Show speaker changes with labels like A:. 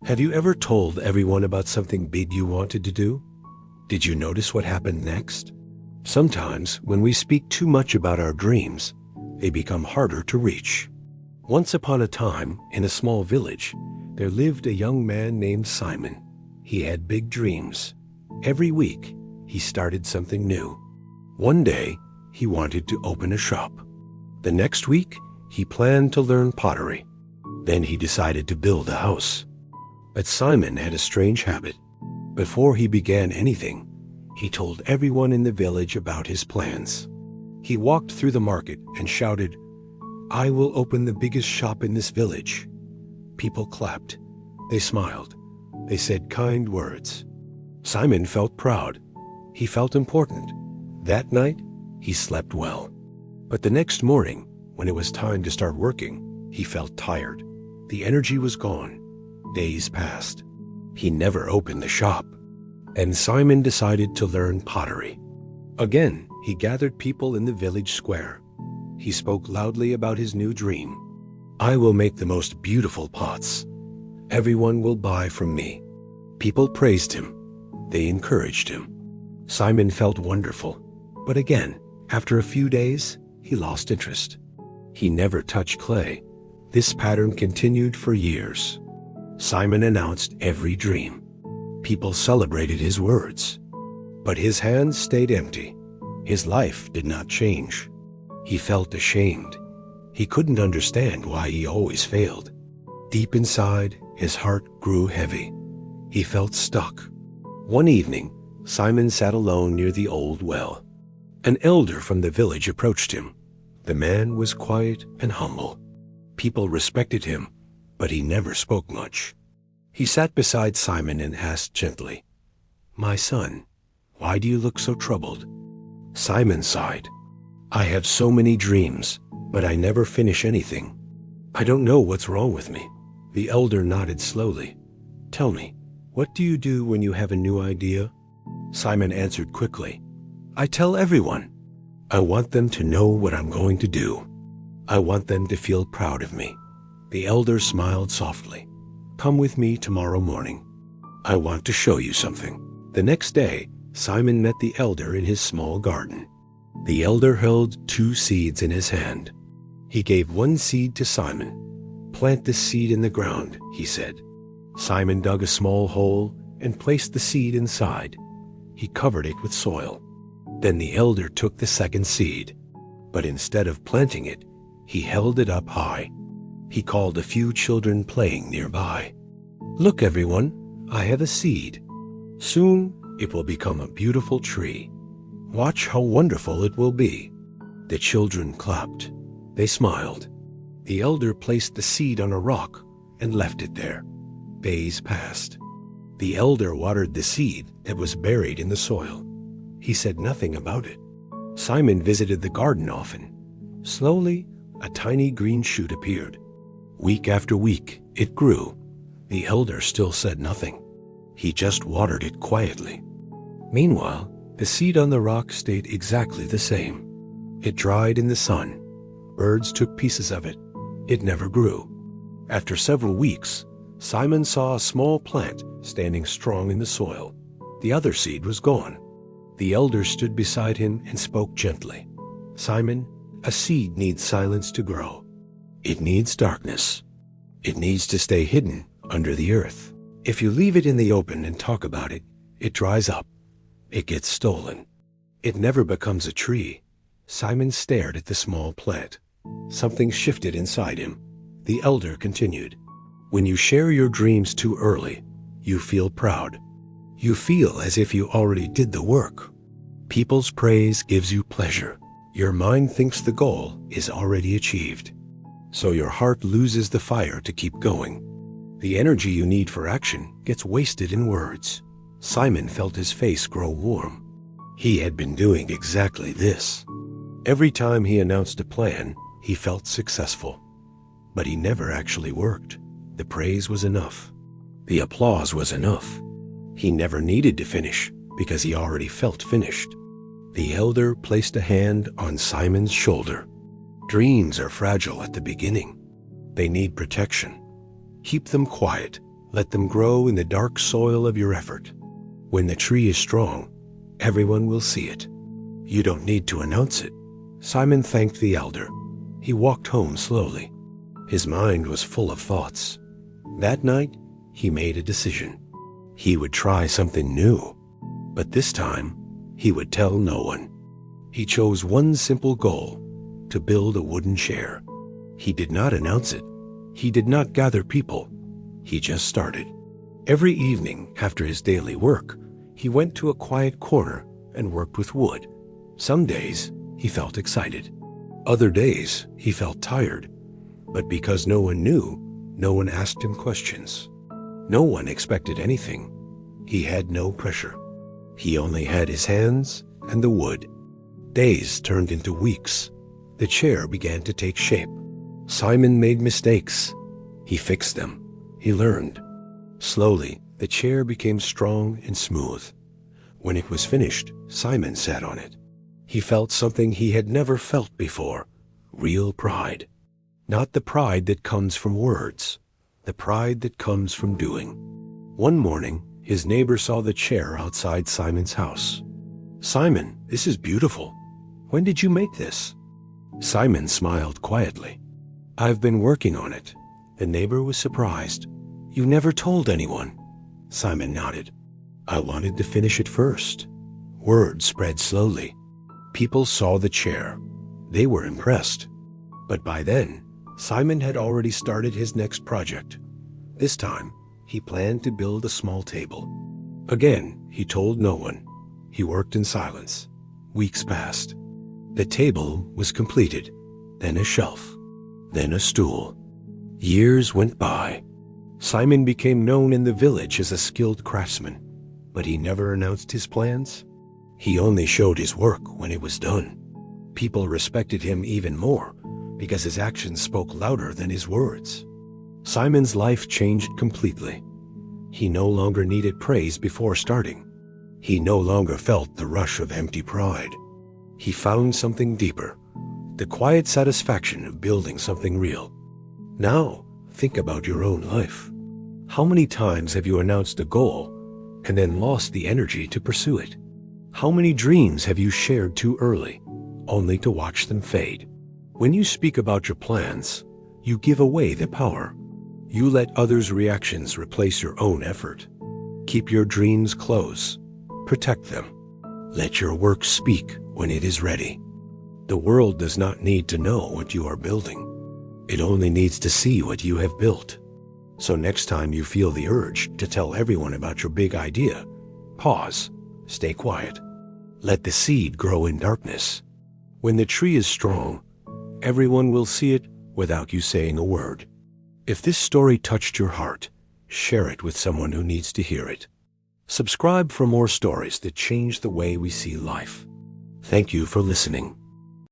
A: Have you ever told everyone about something big you wanted to do? Did you notice what happened next? Sometimes, when we speak too much about our dreams, they become harder to reach. Once upon a time, in a small village, there lived a young man named Simon. He had big dreams. Every week, he started something new. One day, he wanted to open a shop. The next week, he planned to learn pottery. Then he decided to build a house. But Simon had a strange habit. Before he began anything, he told everyone in the village about his plans. He walked through the market and shouted, "I will open the biggest shop in this village." People clapped. They smiled. They said kind words. Simon felt proud. He felt important. That night, he slept well. But the next morning, when it was time to start working, he felt tired. The energy was gone. Days passed. He never opened the shop. And Simon decided to learn pottery. Again, he gathered people in the village square. He spoke loudly about his new dream. "I will make the most beautiful pots. Everyone will buy from me." People praised him. They encouraged him. Simon felt wonderful. But again, after a few days, he lost interest. He never touched clay. This pattern continued for years. Simon announced every dream. People celebrated his words. But his hands stayed empty. His life did not change. He felt ashamed. He couldn't understand why he always failed. Deep inside, his heart grew heavy. He felt stuck. One evening, Simon sat alone near the old well. An elder from the village approached him. The man was quiet and humble. People respected him, but he never spoke much. He sat beside Simon and asked gently, "My son, why do you look so troubled?" Simon sighed. "I have so many dreams, but I never finish anything. I don't know what's wrong with me." The elder nodded slowly. "Tell me, what do you do when you have a new idea?" Simon answered quickly, "I tell everyone. I want them to know what I'm going to do. I want them to feel proud of me." The elder smiled softly. "Come with me tomorrow morning. I want to show you something." The next day, Simon met the elder in his small garden. The elder held 2 seeds in his hand. He gave one seed to Simon. "Plant this seed in the ground," he said. Simon dug a small hole and placed the seed inside. He covered it with soil. Then the elder took the second seed, but instead of planting it, he held it up high. He called a few children playing nearby. "Look, everyone, I have a seed. Soon it will become a beautiful tree. Watch how wonderful it will be." The children clapped. They smiled. The elder placed the seed on a rock and left it there. Days passed. The elder watered the seed that was buried in the soil. He said nothing about it. Simon visited the garden often. Slowly, a tiny green shoot appeared. Week after week, it grew. The elder still said nothing. He just watered it quietly. Meanwhile, the seed on the rock stayed exactly the same. It dried in the sun. Birds took pieces of it. It never grew. After several weeks, Simon saw a small plant standing strong in the soil. The other seed was gone. The elder stood beside him and spoke gently. "Simon, a seed needs silence to grow. It needs darkness. It needs to stay hidden under the earth. If you leave it in the open and talk about it, it dries up. It gets stolen. It never becomes a tree." Simon stared at the small plant. Something shifted inside him. The elder continued, "When you share your dreams too early, you feel proud. You feel as if you already did the work. People's praise gives you pleasure. Your mind thinks the goal is already achieved. So your heart loses the fire to keep going. The energy you need for action gets wasted in words." Simon felt his face grow warm. He had been doing exactly this. Every time he announced a plan, he felt successful. But he never actually worked. The praise was enough. The applause was enough. He never needed to finish because he already felt finished. The elder placed a hand on Simon's shoulder. "Dreams are fragile at the beginning. They need protection. Keep them quiet. Let them grow in the dark soil of your effort. When the tree is strong, everyone will see it. You don't need to announce it. Simon thanked the elder. He walked home slowly. His mind was full of thoughts. That night, he made a decision. He would try something new, but this time, he would tell no one. He chose one simple goal: to build a wooden chair. He did not announce it. He did not gather people. He just started. Every evening after his daily work, he went to a quiet corner and worked with wood. Some days, he felt excited. Other days, he felt tired. But because no one knew, no one asked him questions. No one expected anything. He had no pressure. He only had his hands and the wood. Days turned into weeks. The chair began to take shape. Simon made mistakes. He fixed them. He learned. Slowly, the chair became strong and smooth. When it was finished, Simon sat on it. He felt something he had never felt before: real pride. Not the pride that comes from words, the pride that comes from doing. One morning, his neighbor saw the chair outside Simon's house. "Simon, this is beautiful. When did you make this?" Simon smiled quietly. "I've been working on it." The neighbor was surprised. "You never told anyone." Simon nodded. "I wanted to finish it first." Word spread slowly. People saw the chair. They were impressed. But by then, Simon had already started his next project. This time, he planned to build a small table. Again, he told no one. He worked in silence. Weeks passed. The table was completed, then a shelf, then a stool. Years went by. Simon became known in the village as a skilled craftsman, but he never announced his plans. He only showed his work when it was done. People respected him even more because his actions spoke louder than his words. Simon's life changed completely. He no longer needed praise before starting. He no longer felt the rush of empty pride. He found something deeper, the quiet satisfaction of building something real. Now, think about your own life. How many times have you announced a goal and then lost the energy to pursue it? How many dreams have you shared too early, only to watch them fade? When you speak about your plans, you give away the power. You let others' reactions replace your own effort. Keep your dreams close. Protect them. Let your work speak when it is ready. The world does not need to know what you are building. It only needs to see what you have built. So next time you feel the urge to tell everyone about your big idea, pause, stay quiet. Let the seed grow in darkness. When the tree is strong, everyone will see it without you saying a word. If this story touched your heart, share it with someone who needs to hear it. Subscribe for more stories that change the way we see life. Thank you for listening.